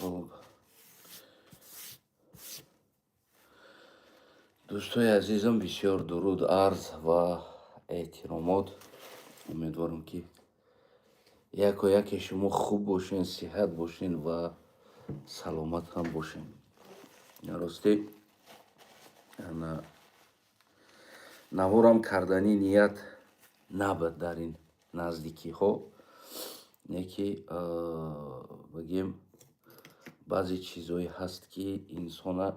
خب دوستای عزیزم بسیار درود عرض و احترامات. امیدوارم که یک و یک شما خوب باشین، صحت باشین و سلامت هم باشین. راستی наворам кардани ният набуд дар ин наздикиҳо, не ки бигем баъзе чизҳое ҳаст ки инсона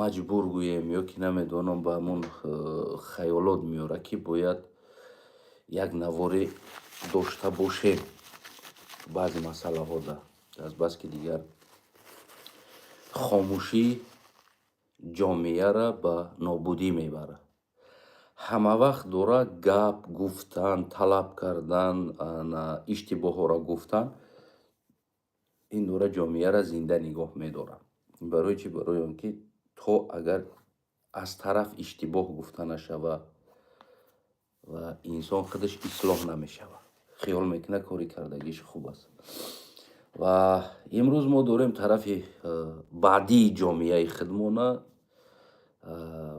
маҷбур гӯем ё ки намедонам ба ҳамон хаёлот меёра ки бояд як наворе дошта бошем баъзе масъалаҳода, азбаски дигар хомӯшӣ ҷомеяро ба нобудӣ мебарад. ҳама вақт дора гап гуфтан, талаб кардан, иштибоҳҳоро гуфтан, ин дора ҷомеяро зинда нигоҳ медорад. барои чӣ? Барои он ки то агар аз тараф иштибоҳ гуфта нашавад ва инсон худаш ислоҳ намешавад, хиёл мекунад кори кардагиш хуб аст. ва имрӯз мо дорем тарафи баъдии ҷомеяи худмона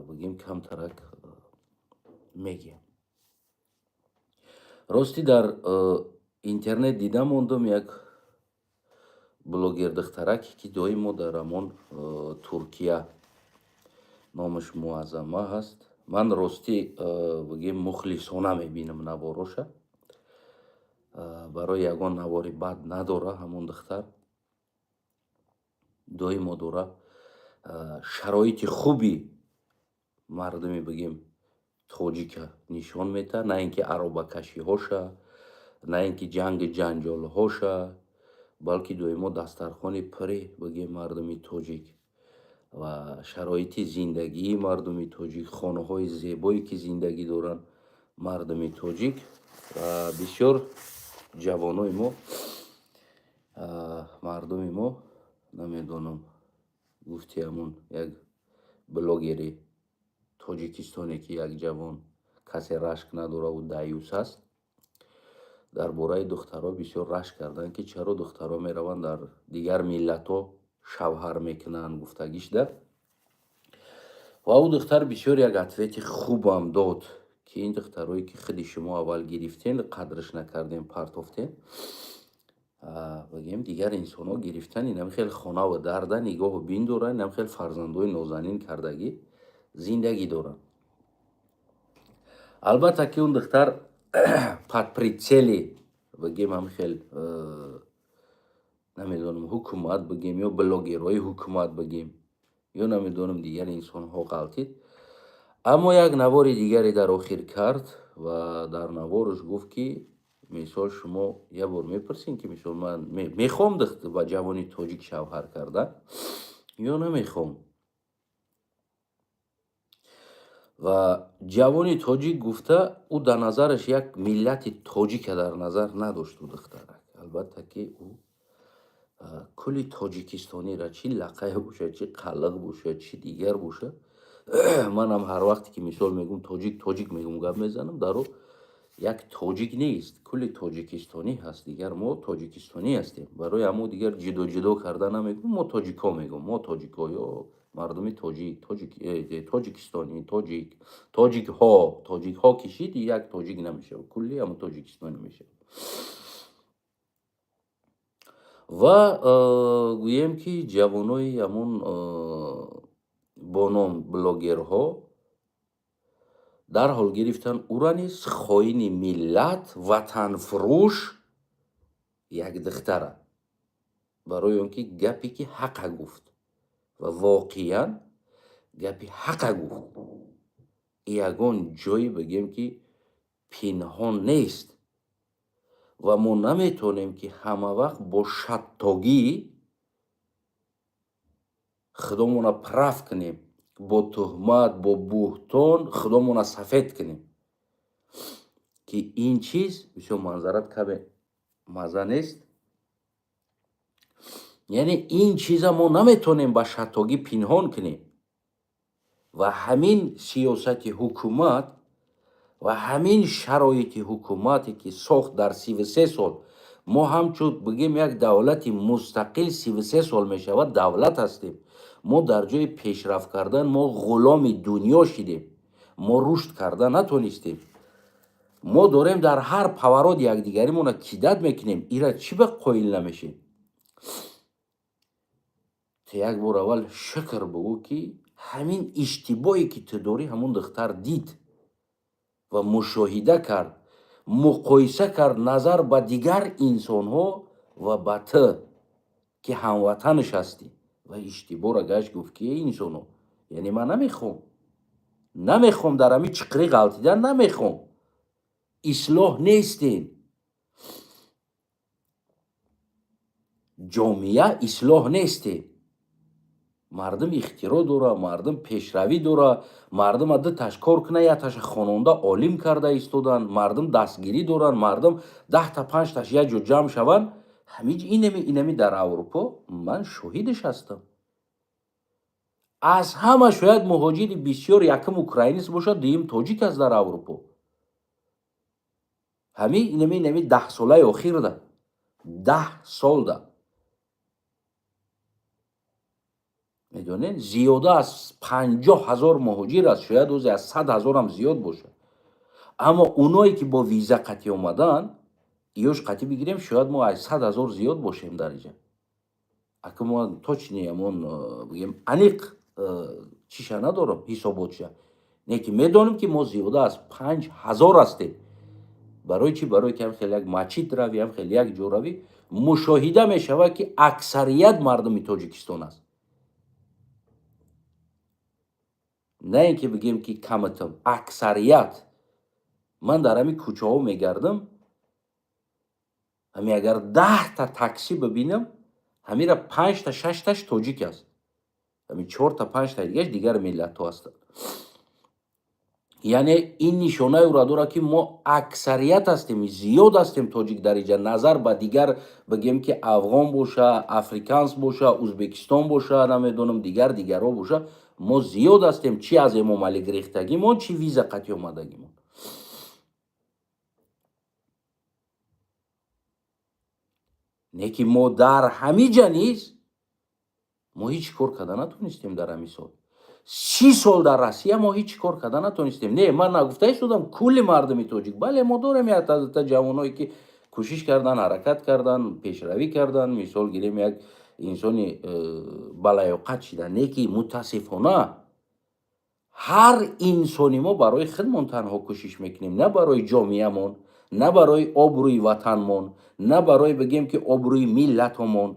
бигем камтарак мегем. рости дар интернет дида мондам як блогер духтараке ки доимо дар ҳамон Туркия, номаш Муаззама ҳаст. Ман рости бигем мухлисона мебинам навороша. барои ягон навори бад надора ҳамон духтар. доимо дора шароити хуби мардуми бигем тоҷика нишон медиҳад, на ин ки аробакашиҳоша, на ин ки ҷангу ҷанҷолҳоша, балки доимо дастархони пури бигем мардуми тоҷик ва шароити зиндагии мардуми тоҷик, хонаҳои зебое ки зиндагӣ доранд мардуми тоҷик. ва бисёр ҷавонои мо, мардуми мо, намедонам гуфти ҳамон як блогери тоҷикистоне ки як ҷавон касе рашк надораву даъюс аст, дар бораи духтаро бисёр рашк карданд ки чаро духтаро мераванд дар дигар миллатҳо шавҳар мекунанд гуфтагишда. ва ӯ духтар бисёр як ответи хубам дод ки ин духтарое ки худи шумо аввал гирифтен, қадраш накардем, партофтен, бигем дигар инсонҳо гирифтан инам хел хонаву дарда нигоҳу бин доранд, инам хел фарзандои нозанин кардагӣ зиндагӣ доранд. албатта ки он духтар под прицели бигем ҳам хел намедонам ҳукумат бигем ё блогерҳои ҳукумат бигем ё намедонам дигар инсонҳо ғалтид, аммо як навори дигаре дар охир кард ва дар навораш гуфт ки мисол шумо як бор мепурсед ки мисол ман мехоҳам ба ҷавони тоҷик шавҳар кардан ё намехоҳам. ва ҷавони тоҷик гуфта ӯ дар назараш як миллати тоҷика дар назар надошт ӯ духтарак. албатта ки ӯ кулли тоҷикистонира, чӣ лақай бошад, чӣ қалиқ бошад, чӣ дигар бошад, манам ҳар вақте ки мисол мегӯм тоҷик мегӯм гап мезанам, даро як тоҷик нест, кулли тоҷикистонӣ ҳаст. дигар мо тоҷикистонӣ ҳастем, барои ҳамо дигар ҷудо карда намегӯм, мо тоҷикҳо мегӯм, мо тоҷикҳо ё мардуми тоҷикистонӣ, тоҷикҳо кишид як тоҷик намешавад, кулли ҳамо тоҷикистонӣ мешавад. ва гӯем ки ҷавонои ҳамон боном блогерҳо дарҳол гирифтан ӯра низ хоини миллат, ватанфурӯш як духтара, барои он ки гапе ки ҳақа гуфт ва воқеан гапи ҳақа гуфт. ягон ҷое бигем ки пинҳон нест ва мо наметавонем ки ҳама вақт бо шаттогӣ худомона прав кунем, бо туҳмат, бо буҳтон худомона сафед кунем, ки ин чиз бисёр манзарат каме мазза нест. яъне ин чиза мо наметавонем ба шаттогӣ пинҳон кунем ва ҳамин сиёсати ҳукумат ва ҳамин шароити ҳукумате ки сохт дар 33 сол ما همچون بگیم یک دولتی مستقل 33 سال می شود دولت هستیم. ما در جای پیشرفت کردن ما غلام دنیا شدیم. ما رشد کردن نتونستیم. ما داریم در هر پوراد یکدیگریمون کیدت میکنیم. ایرا چی به قایل نمیشیم؟ تا یک بار اول شکر بگو که همین اشتباهی که تو داری همون دختر دید و مشاهده کرد، مقایسه کرد نظر به دیگر انسان ها و به تو که هموطنش هستی و اشتباه را گشت گفت که انسان ها، یعنی من نمیخوام در همین چقری غلطیدن، نمیخوام اصلاح نیستین، جامعه اصلاح نیسته. مردم اختراع دوره، مردم پیشروی دوره، مردم اده تشکر کنه یا تش خانونده عالم کرده ایستودن، مردم دستگیری دورن، مردم 10 تا 5 تاش یک جو جمع شون. همیج اینمی در اروپا من شاهدش هستم. از همه شاید مهاجر بسیار یکم اوکراینیست باشه، دویم تاجیک است در اروپا. اینمی 10 ساله اخیر ده، 10 سال ده. میدونین زیاده از 50,000 مهاجر است، شاید روزی از 100,000 هم زیاد باشه. اما اونایی که با ویزا قطعی اومدن ایوش قطعی بگیریم شاید ما از 100,000 زیاد باشیم در اینجا. اگه ما точно همون بگیم انیق چیشه ندارم حساباتشه، نه که میدونم که ما زیاده از 5,000 هستیم. برای چی؟ برای که هم خیلی یک مسجد روی، هم خیلی یک جو روی مشاهده میشوه که اکثریت مردم تاجیکستان است. نه اینکه بگیم که کمتم، اکثریت. من در همین کوچه ها میگردم، همین اگر 10 تا تاکسی ببینم همین را 5 تا 6 تاش تاجیک است، همین 4 تا 5 تا دیگر ملت ها هستند. یعنی این نشانه او را داره که ما اکثریت هستیم، زیاد هستیم تاجیک در اینجا. نظر به دیگر بگیم که افغان باشه، افریکانس باشه، ازبکستان باشه، نمیدونم دیگرها باشه، ما زیاد هستیم. چی از امام علی گریختگی ما، چی ویزا قطعی اومدگی ما. نه که ما در همین جا نیست، ما هیچ کار کردن نتونستیم در همین سال. 30 سال در روسیه ما هیچ کار کردن نتونستیم. نه من نگفته شدم کل مردم تاجیک، بله ما داریم یک تا جوانایی که کوشش کردن، حرکت کردن، پیشروی کردن، مثال گیریم یک انسانی بلایاقت شدن. نه که متاسفانه هر انسانی ما برای خودمون تنها کوشش میکنیم، نه برای جامعهمون، نه برای آبروی وطنمون، نه برای بگیم که آبروی ملتمون.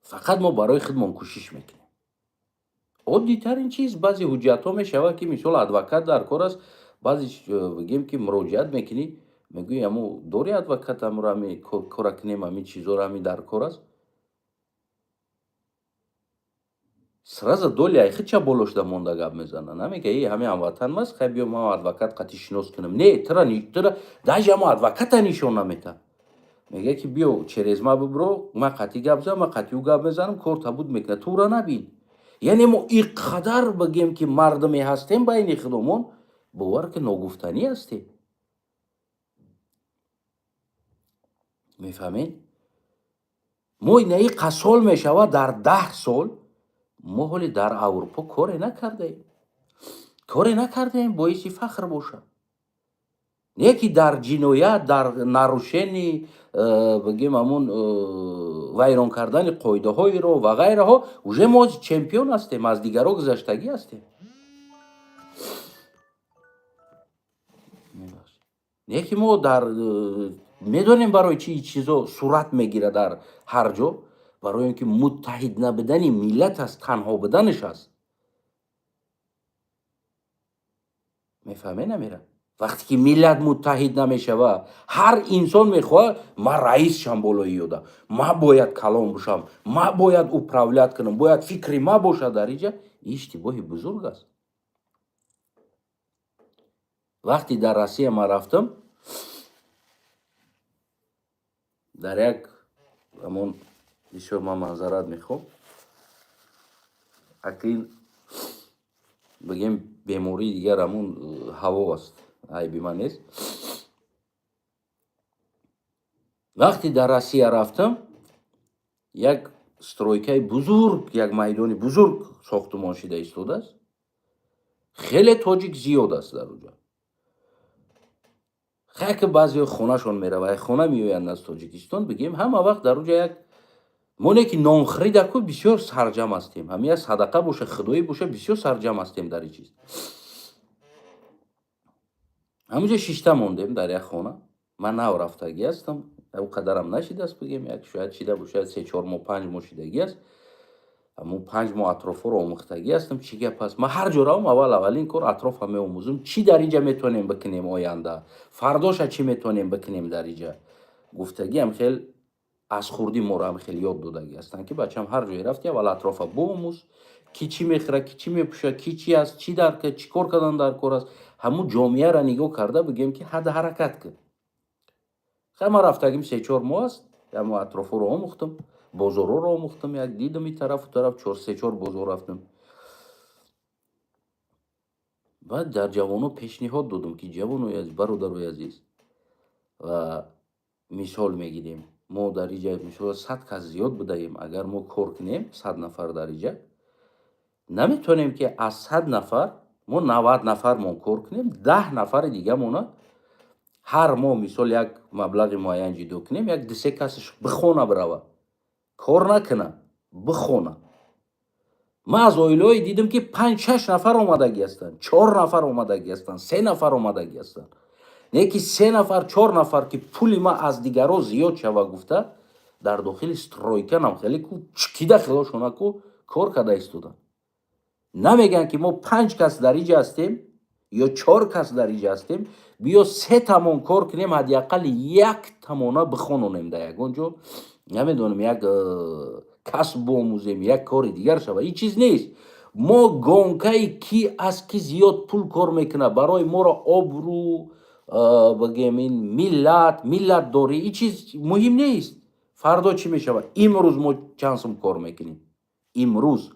فقط ما برای خودمون کوشش میکنیم. عادی ترین چیز بعضی حجت ها میشوه که مثال ادوکات در کار است، بعضی بگیم که مراجعت میکنی میگوی امو داری ادوکات هم را می کار کنیم، همین چیزا را می در کار است. سراز دولی ای خود چه بولوش دا مونده گب میزنه، نمیگه ای همین هموطن ماست خیلی بیا ما ادوکات قطعی شناس کنم. نه ترا داج ما ادوکات نشون نمیده، میگه که بیا چریزما ببرو، ما قطعی گپ زدم، ما قطعی گپ میزنم، کار تبود میکنه، تو را نبین. یعنی ما اینقدر بگیم که مردمی هستیم بین خودمون، باور که ناگفتنی هستیم. میفهمین؟ ما این ای قسال میشوه در 10 سال ما حالی در اروپا کاری نکردیم باعث فخر باشه. نه که در جنایت، در نروشنی بگیم همون ویران کردن قاعده های رو و غیره ها اوجه ما چمپیون هستیم، از دیگرها گذشتگی هستیم. نه که ما در میدونیم برای چی چیزا صورت میگیره در هر جا، برای اینکه متحد نبودن ملت است، تنها بودنش است. میفهمه نمیره. وقتی که ملت متحد نمیشه و هر انسان میخواد ما رئیس شم بالای یودا، ما باید کلام باشم، ما باید اپراولیت کنم، باید فکری ما باشه در اینجا، اشتباهی بزرگ است. وقتی در روسیه ما رفتم در یک همون بسیار ما منظرت میخوام، اکین بگیم بیماری دیگر همون هوا است، عیبی من نیست. вақти дар Россия рафтам, як стройкаи бузург, як майдони бузург сохтумон шуда истодааст. хеле тоҷик зиёд аст дар онҷо. хай ки баъзеҳо хонашон меравад, хона меоянд аз Тоҷикистон, бигем ҳама вақт дар онҷо як моне ки нон харидаку бисёр сарҷам ҳастем. Ҳамин як садақа боша, худоӣ боша, бисёр сарҷам ҳастем дар ин чиз. ҳамунҷо шишта мондем дар як хона. Ман нав рафтагӣ ҳастам. О қадарам нашидааст бигем, як шояд шида бошад 3-4 моҳ, 5 моҳ шидагӣ аст. ҳамун 5 моҳ атрофҳоро омӯхтагӣ ҳастам. Чӣ гап аст? Ман ҳар ҷо равам, аввалин кор атрофа меомӯзам. Чӣ дар инҷа метавонем бикунем оянда? Фардоша чӣ метавонем бикунем дар инҷа? Гуфтагиам хел аз хурдӣ моро ҳам хел ёд додагӣ ҳастанд ки бачам ҳар ҷое рафти аввал атрофа биомӯз, ки чӣ мехӯрад, ки чӣ мепӯшад, ки чӣ аст, чӣ дар чӣ кор кардан дар кор аст. ҳамун ҷомеаро нигоҳ карда бигем ки ҳад ҳаракат кун. хай ман рафтагим 3-4 моҳ аст. ҳамун атрофҳоро омӯхтам, бозорҳоро омӯхтам, як дидам ин тарафу тараф 3-4 бозор рафтам. баъд дар ҷавонҳо пешниҳод додам ки ҷавонои азиз, бародарои азиз, ва мисол мегирем, мо дар инҷа мисол 100 кас зиёд будаем, агар мо кор кунем 100 нафар дар инҷа, наметавонем ки аз 100 нафар мо 90 нафармон кор кунем, 10 нафари дигамона ҳар моҳ мисол як маблағи муайян ҷидо кунем, як 2-3 касаш бихона бирава, кор накуна, бихона. ман аз оилаҳое дидам ки 5-6 нафар омадагӣ ҳастанд, 4 нафар омадагӣ ҳастанд, 3 нафар омадагӣ ҳастанд. не ки 3 нафар, 4 нафар ки пули ман аз дигарҳо зиёд шава гуфта, дар дохили стройканам хеле ку чикида хелошонаку кор карда истоданд. намегӯянд ки мо 5 кас дар инҷа ҳастем ё 4 кас дар инҷа ҳастем, биё 3 тамон кор кунем, ҳадиаққали 1 тамона бихононем дар ягон ҷо, намедонам як касб биомӯзем, як кори дигар шава. ин чиз нест. мо гонкаи ки аз ки зиёд пул кор мекунад, барои моро обрӯ, бигем ин миллатдорӣ, ин чиз муҳим нест. фардо чӣ мешавад? Имрӯз мо чанд сум кор мекунем? Имрӯз.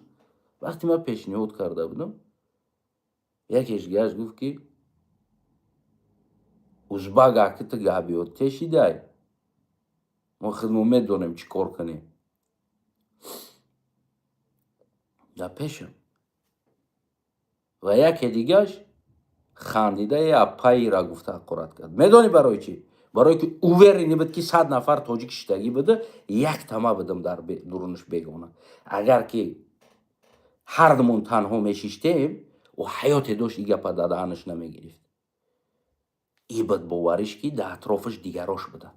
вақте ман пешниҳод карда будам, якеш гашт гуфт ки узбак акита габиёт тешидай, мо худмон медонем чӣ кор кунем. дар пешам. ва яке дигаш хандида пайра гуфта ҳақорат кард. медонӣ барои чӣ? барое ки уверенӣ буд ки 100 нафар тоҷик шиштагӣ буда, 1 тама будам дар дурунаш бегона. агар ки ҳардумон танҳо мешиштем, ӯ ҳаёте дошт ин гапа дар даҳанаш намегирифт. ин буд бовариш ки дар атрофаш дигарош буданд.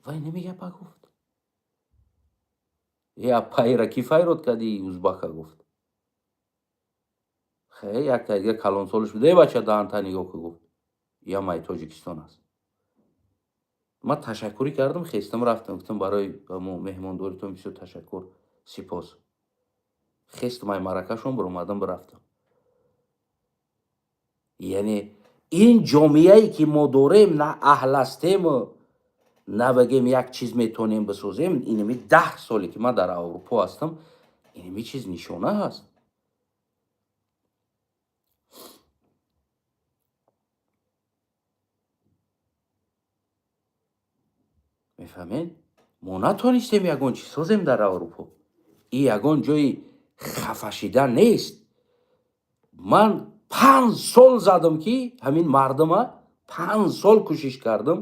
вай нами гапа гуфт. я пайра ки файрод кади узбака гуфт. хе якта дига калонсолиш буда, е бача даҳанта нигоҳ ку гуфт. я май Тоҷикистон аст. ман ташаккурӣ кардам, хестам рафтам, гуфтам барои меҳмондоритон бисёр ташаккур, сипос. хестам ай маъракашон биромадам бирафтам. яъне ин ҷомеае ки мо дорем, на аҳл ҳастему, на бигем як чиз метавонем бисозем. инами 10 соле ки ман дар Аврупо ҳастам, инами чиз нишона ҳаст. мефаҳмед? мо натонистем ягон чиз созем дар Аврупо. ин ягон ҷои хафа шидан нест. ман 5 сол задам ки ҳамин мардума 5 сол кӯшиш кардам.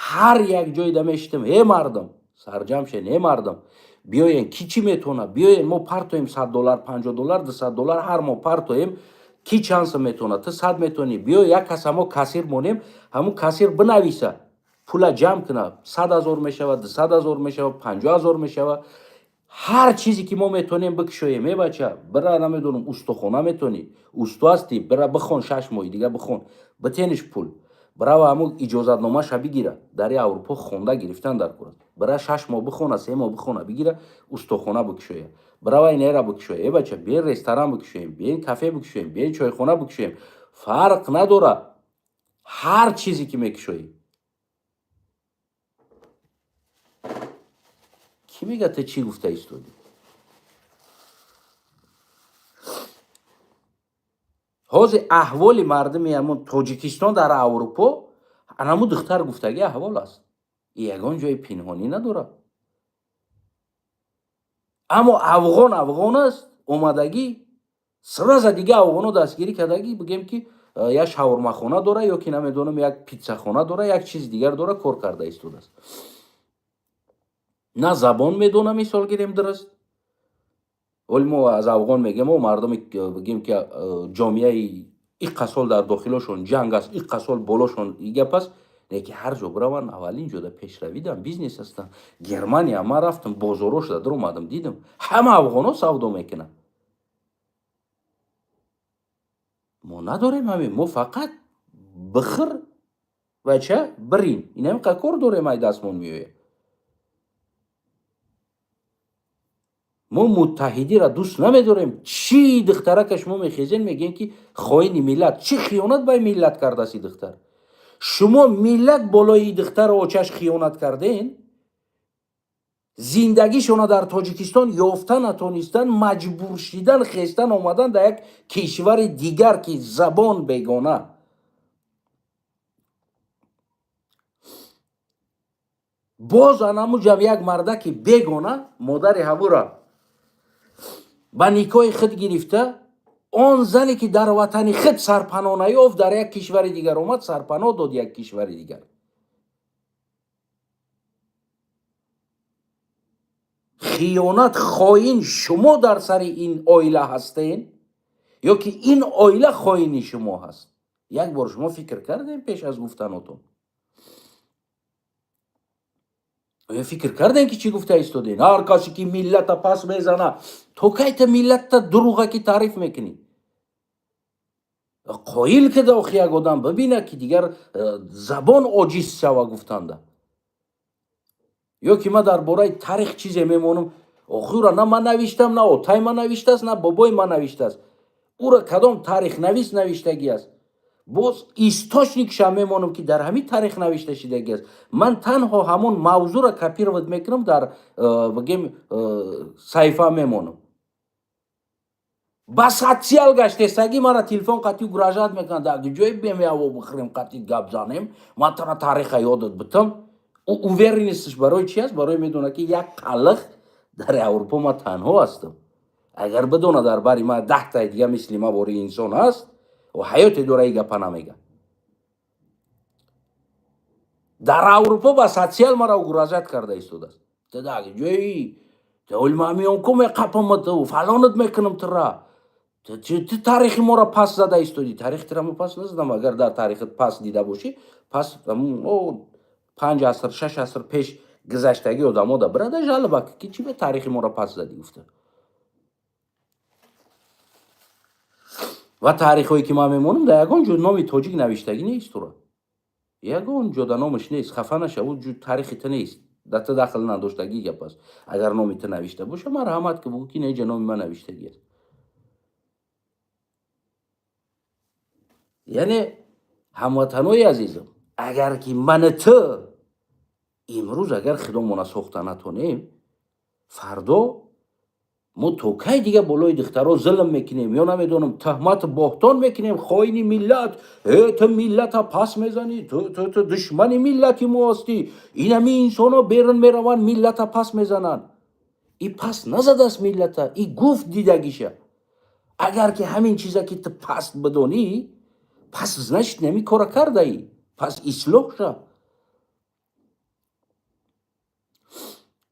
ҳар як ҷойда мешитам, е мардам, сарҷам шед, е мардам, биёен ки чӣ метавонад, биёен мо партоем $100, $50, $200 ҳар моҳ партоем, ки чанд сум метавонад, ту 100 метавонӣ, биё як каса мо кассир монем, ҳамун кассир бинависа, пула ҷамъ куна, 100,000 мешавад, 200,000 мешавад, 50,000 мешавад. ҳар чизе ки мо метавонем бикушоем. бача, бира намедонам устухона метавонӣ, усту ҳастӣ, бира бихон 6 моҳи дига бихон, битениш пул. برای همون اجازتنامه شو بگیره. در اروپا خونده گرفتن در کار. برای 6 ماه بخونه، 3 ماه بخونه، بگیره استخوانه بکشویه. برای این را بکشویه. بچه بیاین رستوران بکشویم، بیاین کافه بکشویم، بیاین چایخانه بکشویم. فرق نداره. هر چیزی که میکشویی. کی میگه تو چی گفته ایستادی؟ ҳозир аҳволи мардуми ҳамон Тоҷикистон дар Аврупо анаму духтар гуфтаги аҳвол аст. ягон ҷои пинҳонӣ надорад. аммо афғон аст, омадагӣ сраза дига афғоно дастгирӣ кардагӣ, бигем ки як шаврмахона дора ё ки намедонам як питсахона дора, як чизи дигар дора, кор карда истодааст. На забон медона, мисол гирем дуруст. ولی ما از افغان میگیم و مردم بگیم که جامعه این سال در داخلشون جنگ است، این سال بالاشون ایگه پس نه که هر جا برم اولین جا پیشروی دارم، بیزنس هستم. گرمانیا ما رفتم بازاروش در اومدم دیدم همه افغانا سودا میکنن. ما نداریم همین، ما فقط بخر و چه برین این هم کار داریم ای دستمون میوه. ما متحدی را دوست نمیداریم. چی دخترکش ما میخیزین میگین که خائن ملت، چی خیانت به ملت کرده سی دختر؟ شما ملت بالای دختر آچش خیانت کردین، زندگی شما در تاجیکستان یافتن نتونستن، مجبور شدن خیستن آمدن در یک کشور دیگر که زبان بیگانه. باز انمو جمع یک مرده که بیگانه مادر همو را با نیکای خود گرفته، آن زنی که در وطن خود سرپناه نیافت در یک کشور دیگر اومد سرپناه داد یک کشور دیگر. خیانت خائن شما در سر این عائله هستین یا که این عائله خائن شما هست؟ یک بار شما فکر کردین پیش از گفتناتون؟ یا فکر کردین که چی گفته ایستادین؟ هر کسی که ملت پس میزنه، تو کیت ملت دروغه که تعریف میکنی؟ قایل که داخل یک آدم ببینه که دیگر زبان عاجز شوه گفتنده. یا که من در باره تاریخ چیزی میمونم، آخر نه من نوشتم، نه آتای من نوشته است، نه بابای من نوشته است. او را کدام تاریخ نویس نوشتگی است؟ باز استاشنیکش میمونم که در همین تاریخ نوشته شدگی است. من تنها همون موضوع را کپیروت میکنم، در بگیم صحیفه میمونم. با سوسیال گشته سگی مرا تلفن قطعی گراجات میکنن، در جای بیمیاو بخریم قطعی گپ زنیم، من ترا تاریخ یادت بتم. او اووری نیستش. برای چی است؟ برای میدونه که یک قلق در اروپا ما تنها هستم. اگر بدونه در باری ما 10 تا دیگه مثل ما باری انسان هست و حیات دوره ای گپا نمیگه. در اروپا با سوسیال مرا گراجات کرده ایستاده است. در جایی تقول ما میام کم قپمت و فلانت میکنم ترا. تو تاریخ ما را پس زده ایستادی. تاریخ ترا ما پس نزدم. اگر در تاریخ پس دیده باشی، پس 5 عصر 6 عصر پیش گذشتگی آدم‌ها دا برده جالبه که چی به تاریخ ما را پس زدی گفته. و تاریخ هایی که ما میمونم در یگان جو نامی تاجیک نوشتگی نیست تو را. یگان جو در نامش نیست. خفه نشه، او جو تاریخ تا نیست. در تا داخل نداشتگی گپ است. اگر نامی تا نوشته باشه مرحمت که بگو که نه نامی من نوشتگی است. یعنی هموطنای عزیزم، اگر که من تو امروز اگر خودمون ساخته نتونیم، فردا ما تو کی دیگه بالای دخترها ظلم میکنیم یا نمیدونم تهمت بهتان میکنیم، خائن ملت، تو ملت پس میزنی، تو دشمن ملت ما هستی، این همه انسانا بیرون میروان ملت پس میزنن. این پس نزده است ملت، این گفت دیدگیشه. اگر که همین چیزا که تو پس بدونی، پس نشت نمی کار کرده ای، پس اصلاح شد.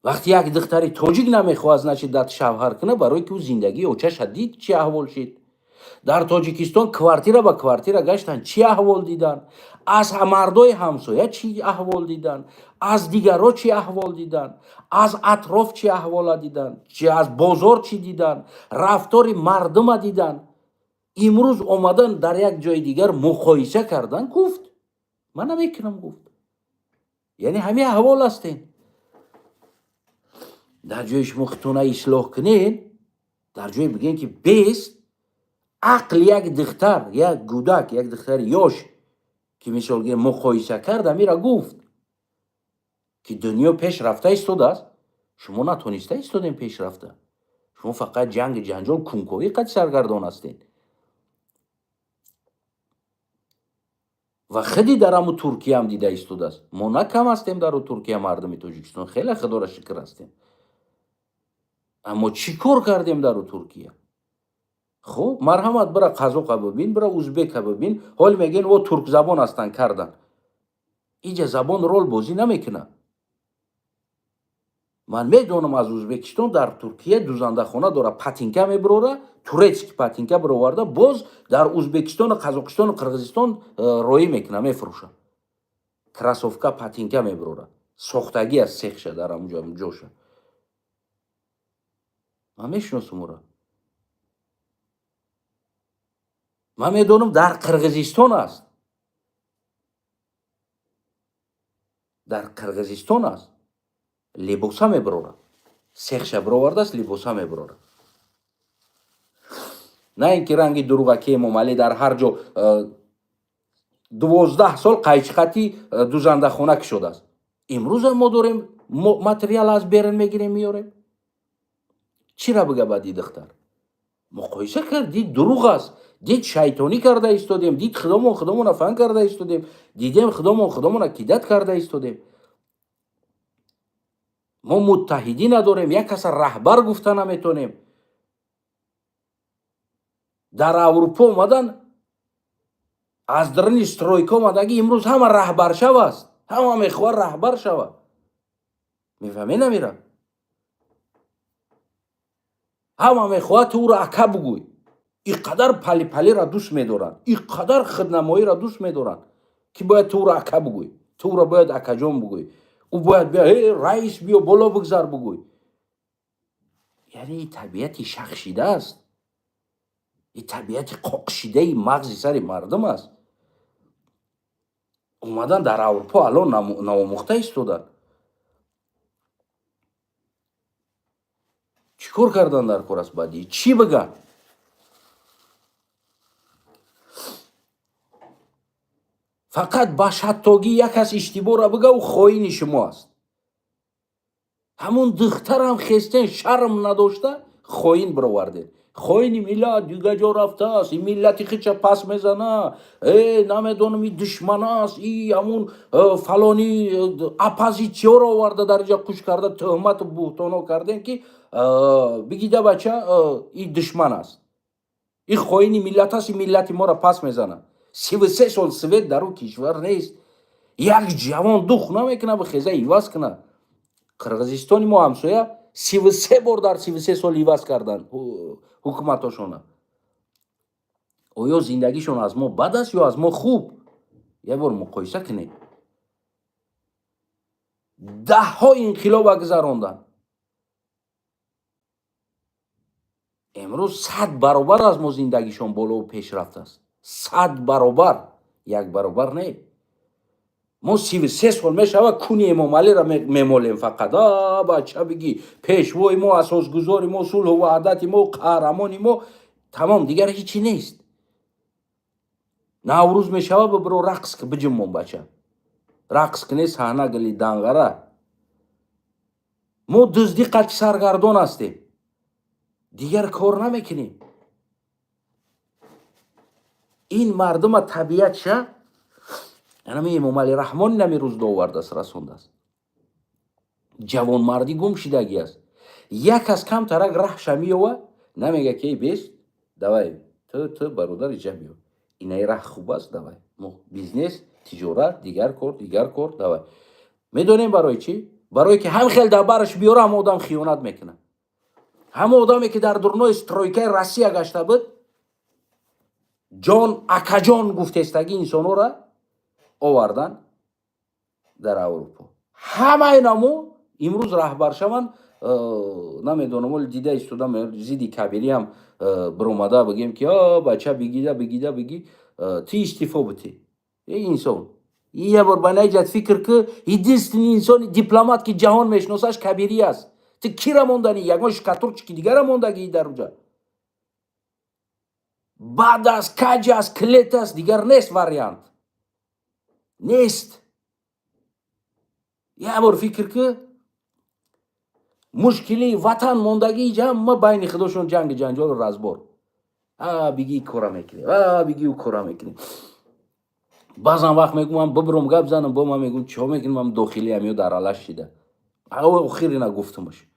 وقتی یک دختری تاجیک نمیخواست نشد دست شوهر کنه، برای که او زندگی اوچه شدید چی احوال شد. در تاجیکستان کوارتیره با کوارتیره گشتن، چی احوال دیدن؟ از مردای همسایه چی احوال دیدن؟ از دیگرها چی احوال دیدن؟ از اطراف چی احوال دیدن؟ چی از بازار چی دیدن؟ رفتار مردم دیدن؟ امروز اومدن در یک جای دیگر مقایسه کردن. گفت من نمیکنم. گفت یعنی همین احوال هستین. در جای شما خودتون اصلاح کنین، در جای بگین که بیست عقل یک دختر، یک گودک، یک دختر یاش که مثال گیر مقایسه کرده میره گفت که دنیا پیش رفته ایستاده است، شما نتونسته ایستادین پیش رفته. شما فقط جنگ جنجال کنکوی قد سرگردان هستین. ва хеле дар ҳамун Туркия ҳам дида истодааст. Мо на кам ҳастем дар Туркия, мардуми Тоҷикистон хеле худоро шукр ҳастем. Аммо чӣ кор кардем дар Туркия? خب مرحمت برا قزاق ببین، برا ازبک ببین، حال میگن او ترک زبان هستن کردن. اینجا زبان رول بازی نمیکنه. من میدونم از ازبکستان در ترکیه دوزنده خانه داره، پاتینکا میبره، تورецк پاتینکا برآورده، باز در ازبکستان و قزاقستان و قرغیزستان روی میکنه، میفروشه. کراسوفکا پاتینکا میبره. ساختگی از سیخشه در اونجا جوشه. من میشناسم اون را. من میدونم در قرغیزستان است. در قرغیزستان است. لباسا میبره. سیخشه برآورده است، لباسا میبره. نه اینکه رنگ دروغکی امام علی در هر جا 12 سال قیچخطی دوزنده خونه شده است. امروز ما داریم ماتریال از بیرون میگیریم میاریم. چی را بگه بعدی دختر؟ مقایسه کرد، دید دروغ است، دید شیطانی کرده ایستادیم، دید خدامون فن کرده ایستادیم، دیدیم خدامون عقیدت کرده ایستادیم. ما متحدی نداریم، یک کس رهبر گفته نمیتونیم. در اروپا اومدن از درن استرویکا اومدگی امروز همه رهبر شو است، همه میخواه رهبر شو. میفهمی نمیره؟ همه میخواه تو را اکا بگوی. اینقدر پلی را دوست میدارن، اینقدر خودنمایی را دوست میدارن که باید تو را اکا بگوی، تو را باید اکا جان بگوی، او باید بیا رئیس بیا بالا بگذار بگوی. یعنی این طبیعت شخشیده است، این طبیعت قاقشیده مغز سر مردم است. اومدن در اروپا الان ناموخته ایستادن. چی کار کردن در کار است بعدی؟ چی بگن؟ فقط با شتاگی یک کس اشتباه را بگه و خائن شما است. همون دختر هم خستن شرم نداشته خائن برآورده. خائن ملت دیگه جا رفته است، این ملتی خیچه پس میزنه، نمیدونم این دشمن است، این همون فلانی اپوزیسیون را آورده در اینجا کش کرده، تهمت و بهتانا کردن که بگیده بچه این دشمن است، این خائن ملت است، این ملت ما را پس میزنه. 33 سال سوید در اون کشور نیست. یک جوان دخ نمیکنه به خیزه ایواز کنه. قرغیزستان ما همسایه 33 بار در 33 سال ایواز کردن حکومتاشون. آیا زندگیشون از ما بد است یا از ما خوب؟ یه بار مقایسه کنید. 10 ها انقلاب گذراندن. امروز 100 برابر از ما زندگیشون بالا و پیش رفته است. 100 برابر، یک برابر نه. ما 33 سال میشوه کنی امام علی را میمالیم فقط. بچه بگی پیشوای ما، اساسگذار ما، صلح و وحدت ما، قهرمان ما، تمام دیگر هیچی نیست. نوروز میشوه ببرو رقص که بجمون بچه. رقص کنی صحنه گلی دنگره. ما دزدی قد سرگردان هستیم. دیگر کار نمیکنیم. این مردم طبیعت شه. یعنی امام علی رحمان نمی روز داورده است، رسونده است. جوان مردی گم شدگی است. یک از کم ترک ره شمیوه نمیگه که بیست دوای تو برادر ایجا بیو، اینه ره خوب است دوای بیزنس تجارت دیگر کار دوای. میدونیم برای چی؟ برای که هم خیلی دبرش بیاره هم آدم خیانت میکنه. هم آدمی که در درنو استرویکای روسیه گشته بود جان اکجان گفته استگی انسانو را آوردن در اروپا. همه اینامو امروز رهبر شون. نمیدونم ولی دیده ایستادم زیدی کبیری هم برآمده بگیم که بچه بگی تی استعفا بده. این انسان یه بار به نجات فکر که ایدیستنی انسان دیپلمات که جهان میشناسش کبیری است. تی کی را موندنی؟ یکما شکاتورچ که دیگر را موندگی در اونجا. بعد از کج از کلیت است دیگر نیست واریانت. نیست. یه بار فکر که مشکلی وطن موندگی جمع بین خودشون جنگ جنجال و رزبار. بگی کورا میکنی، بگی او کورا میکنی. баъзан вақт мегӯм ман бибирам гап занам, бо ман мегӯм чиҳо мекунӣ, ман дохили ҳамиё дар алаш шида. Охир ина гуфтамаш.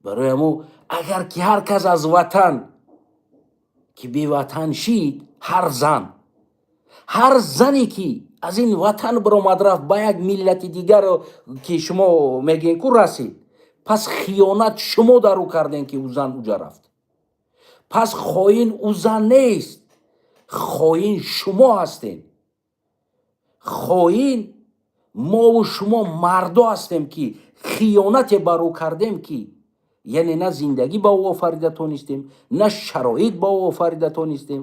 барои ҳамо агар ки ҳар кас аз ватан ки беватан шид, ҳар зане ки аз ин ватан биромад рафт ба як миллати дигаро ки шумо мегӯед ку расид, пас хиёнат шумо дар ӯ кардем ки ӯ зан уҷа рафт. пас хоин ӯ зан нест, хоин шумо ҳастем. хоин мову шумо мардо ҳастем ки хиёнате бар ӯ кардем ки яъне на зиндагӣ ба ӯ офарида тонистем, на шароит ба ӯ офарида тонистем,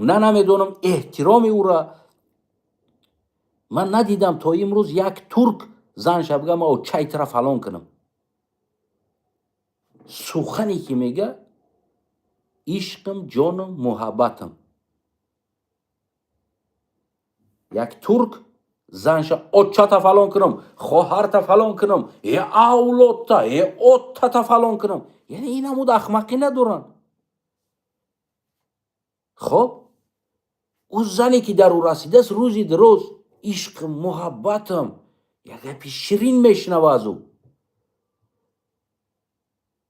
на намедонам эҳтироми ӯра. ман надидам то имрӯз як турк занша бигӯяд ман чайтра фалон кунам. сухане ки мега ишқам, ҷонам, муҳаббатам. як турк занша отчата фалон кунам, хоҳарта фалон кунам, авлодта, оттата фалон кунам. яъне ин ҳамуд ахмақӣ надоранд. хоб ӯ зане ки дар ӯ расидааст, рӯзи дурӯз ишқам, муҳаббатам, як гапи ширин мешнава аз ӯ.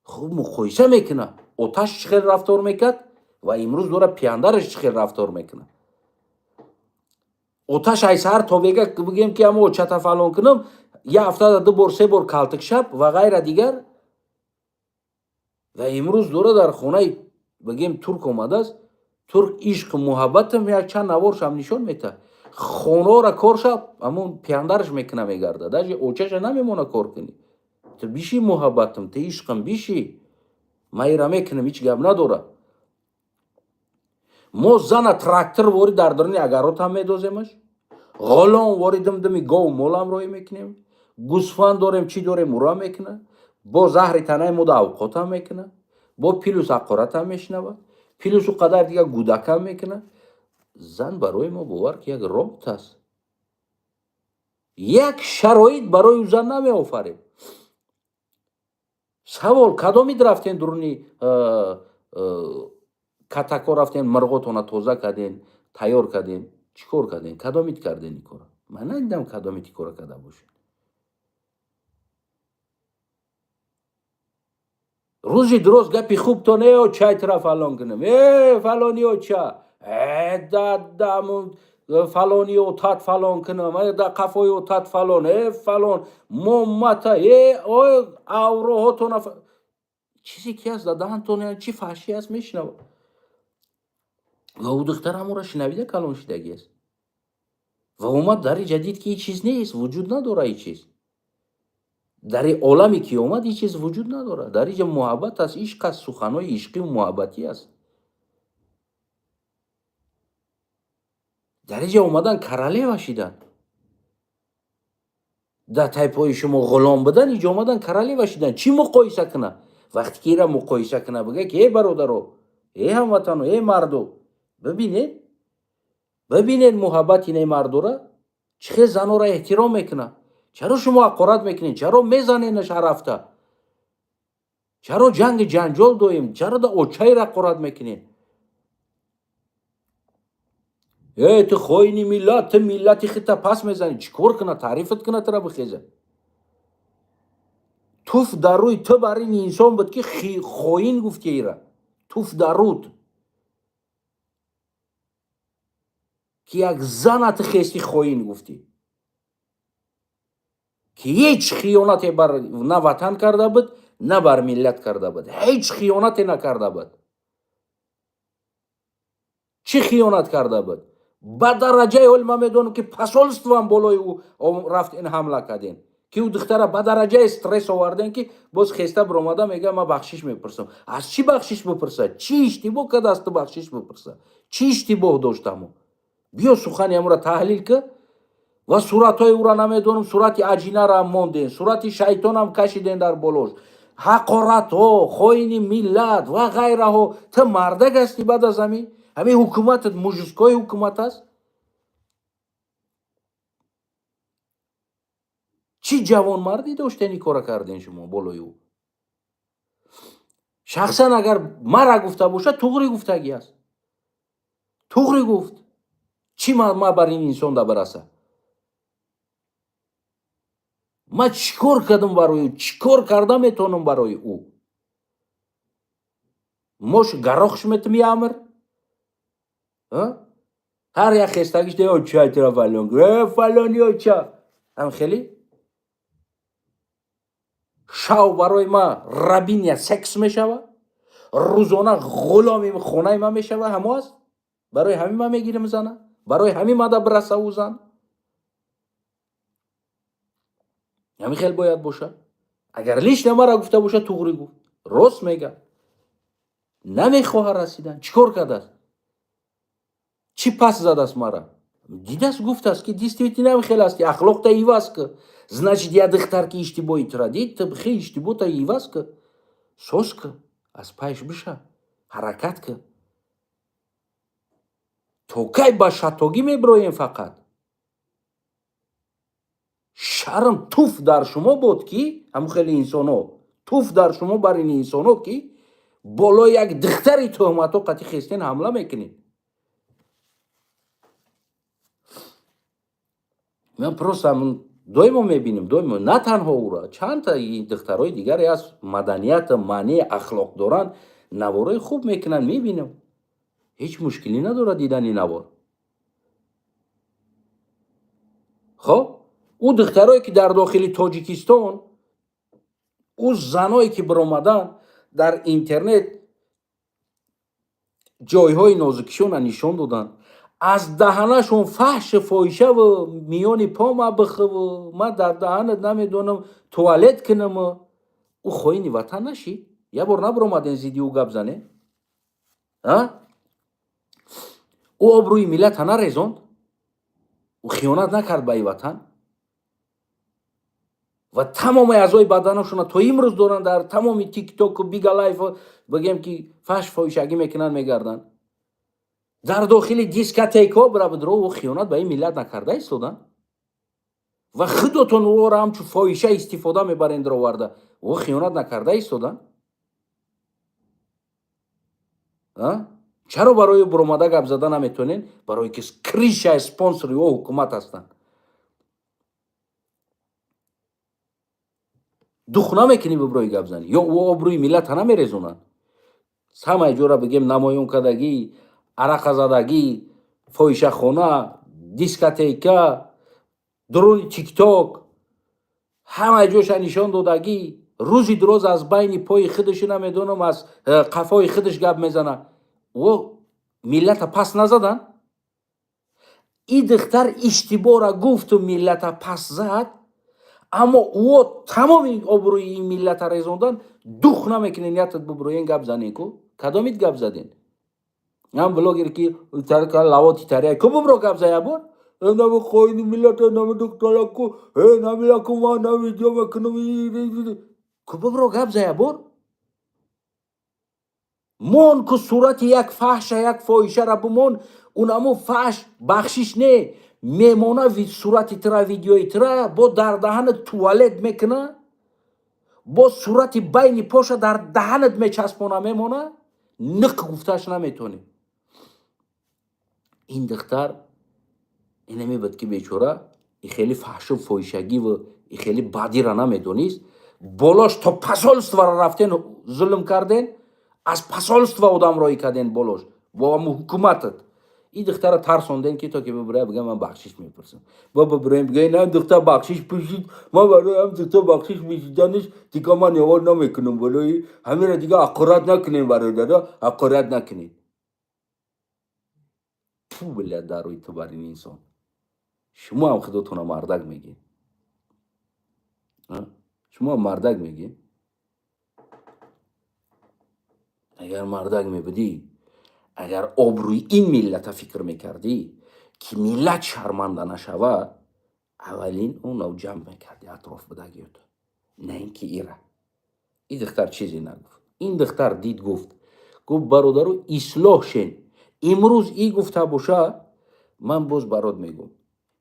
хуб муқоиса мекуна оташ чӣ хел рафтор мекард ва имрӯз дора пияндараш чӣ хел рафтор мекуна. оташ ай саҳар то бигем ки ҳама отчата фалон кунам, як ҳафтада 2 бор 3 бор калтикшаб ва ғайра дигар. ва имрӯз дора дар хонаи бигем турк омадааст, турк ишқу муҳаббатам як чанд наворшам нишон мета. хонаора коршаб ҳамон пияндараш мекуна мегарда, даже очаша намемона кор кунӣ. то биши муҳаббатам, то ишқам биши. ман ира мекунам, ҳеҷ гап надора. мо зана трактор вори дар даруни агаротам медоземаш, ғолон вори димдими гов молам роӣ мекунем, гӯсфанд дорем, чӣ дорем ура мекуна, бо заҳри танаи мода авқотам мекуна, бо пилус ақоратам мешнава, пилусу қадар дига гӯдакам мекуна. зан барои мо бовар ки як робот аст. як шароит барои ӯ зан намеофарем. савол кадомид рафтен дуруни катако рафтен, мирғотона тоза карден, тайёр карден, чӣ кор карден, кадомид карден ин кора? ман надидам кадомид ин кора карда бошед. рӯзи дурӯз гапи хубтон чайтра фалон кунам, фалони оча, дадамун фалони отат фалон кунам, да қафои отат фалон, фалон момата, авроҳотона чизе ки аст дадаҳантон чӣ фаҳшӣ аст мешнава. ва ӯ духтар ҳамонро шинавида калон шидагӣ аст. ва омад дари ҷадид ки ин чиз нест, вуҷуд надора ин чиз. дари оламе ки омад ин чиз вуҷуд надорад. дар инҷа муҳаббат аст, ишқ аст, суханои ишқию муҳаббатӣ аст. дар инҷа омадан королева шиданд. дар тайпои шумо ғулом буданд, инҷа омадан королева шиданд. чӣ муқоиса куна? вақте ки ира муқоиса куна бига ки бародаро, ҳамватано, мардо, бибинед муҳаббати ин мардора чӣ хел занора эҳтиром мекуна. чаро шумо ҳақорат мекунед, чаро мезанедаш ҳарафта, чаро ҷанги ҷанҷол доем, чаро да очаи ҳақорат мекунед. ту хоини миллат, ту миллати хита пас мезанӣ, чӣ кор куна, таърифат куна, тара бихеза. туф дар рӯи ту бар ин инсон буд ки хоин гуфти ира, туф дар руд ки як занати хести хоин гуфтӣ, ки ҳеҷ хиёнате бар на ватан карда буд, на бар миллат карда буд, ҳеҷ хиёнате накарда буд. чӣ хиёнат карда буд? ба дараҷаи ҳол ман медонам ки посолствоам болои ӯ рафтен ҳамла карден, ки ӯ духтара ба дараҷаи стресс оварден ки боз хеста биромада мега ман бахшиш мепурсам. аз чӣ бахшиш бипурса? чӣ иштибоҳ карда аз ту бахшиш бипурса? чӣ иштибоҳ доштамо? биё сухани ҳамонро таҳлил кӣ. ва суратҳои ӯра намедонам, сурати аҷинаро ҳам монден, сурати шайтонам кашиден дар болош, ҳақоратҳо, хоини миллат ва ғайраҳо. ту мардак ҳастӣ баъд аз ҳамин? ҳамин ҳукуматат мужискои ҳукумат аст? чӣ ҷавонмардӣ доштен ин кора карден шумо болои ӯ? шахсан агар мара гуфта бошад, туғри гуфтагӣ аст. туғри гуфт. چی ما بر این انسان دا برسه؟ ما چیکار کردم برای او؟ چیکار کردم میتونم برای او؟ مش گراخش میتمی امر؟ هر یک خستگیش دیگه چه ترا فلان فلانی ها چه؟ هم خیلی شو برای ما ربین یا سکس میشوه، روزانه غلامی خونه ما میشوه، همه هست برای همین ما میگیریم زنه، برای همین ما دا برسه او زن. همین خیلی باید باشه. اگر لیش نماره گفته باشه توغری گفت، راست میگه. نمیخواه رسیدن چیکار کرده است؟ چی پس زده است مرا؟ دیده است گفته است که دیستویتینه خیلی است که اخلاق تا ایوه است که значит я дختر که اشتباهی ترا دید تا خیلی اشتباه تا ایوه است که سوز که از پایش بشه حرکت که تو کی با شتاگی میبرویم فقط شرم توف در شما بود که همون خیلی انسان ها توف در شما بر این انسان ها که بالا یک دختری تهمت ها قطعی خستین حمله میکنید. من پروستم دویمو میبینیم دویمو نه تنها او را چند تا این دخترهای دیگری از مدنیت معنی اخلاق دارن نوارای خوب میکنن میبینم هیچ مشکلی نداره دیدن این نوار. خب او دخترهایی که در داخل تاجیکستان او زنایی که برآمدن در اینترنت جایهای نازکشون نشان دادن از دهنشون فحش فاحشه و میان پا ما بخه و ما در دهنت نمیدونم توالت کنم او خواهی وطن نشی یه بار نبرآمدن زیدی او گپ زنه او آبروی ملت نریزاند او خیانت نکرد به وطن و تمام اعضای بدنشون تا امروز دارن در تمام تیک تاک و بیگا لایف بگیم که فحش فاحشگی میکنن میگردن در داخل دیسکاتیک ها برای درو و خیانت به این ملت نکرده ایستادن و خودتون او را همچون فاحشه استفاده میبرین در آورده و خیانت نکرده ایستادن. چرا برای برآمده گپ زدن نمیتونین؟ برای که کریش اسپانسری و حکومت هستن. دخ نمیکنی ببروی گپ زنی یا او آبروی ملت نمیریزونن. همه جورا بگیم نمایان کردگی، عرق زدگی، فاحشه خانه، دیسکاتیکا، درون تیک تاک، همه جوش نشان دادگی، روزی دراز از بین پای خودش نمیدونم از قفای خودش گپ میزنه و ملت پس نزدن. این دختر اشتباه را گفت و ملت پس زد اما او تمام این آبروی این ملت را ریزاندن. دخ نمیکنین نیتت ببروین گپ زنین کو کدامید گپ زدین؟ هم بلاگر که ترک لواتی تریه که ببرو گپ زنه بار نمی خواهی ملت نمی دکتر کو نمی لکو ما نمی جو مکنم که ببرو گپ زنه بار مون که صورت یک فحش یک فاحشه را بمون اونمو فحش بخشش نه میمونه صورت ترا ویدیوی ترا با در دهن توالت میکنه با صورت بین پاشه در دهنت میچسبونه میمونه نق گفتش نمیتونی. این دختر اینمی بود که بیچاره این خیلی فحش و فاحشگی و این خیلی بدی را نمیدونیست بالاش تا پسالستو را رفتین ظلم کردین از پسالستو آدم رایی کردین بالاش با حکومتت. این دختر را ترساندین که تا که ببره بگه من بخشش میپرسم با ببریم بگه نه دختر بخشش پرسید ما برای هم دختر بخشش میشیدنش دیگه من یوار نمیکنم برای همین را دیگه حقارت نکنین برای دادا حقارت نکنین. تو بلد در روی تو بر این انسان شما هم خودتون مردک میگین شما مردک میگین اگر مردک میبودی اگر آبروی این ملت فکر میکردی که ملت شرمنده نشوه اولین اونو جمع میکردی اطراف بدگیت نه اینکه ایره. این دختر چیزی نگفت. این دختر دید گفت برادرو اصلاح شین امروز ای گفته باشه من باز برات میگم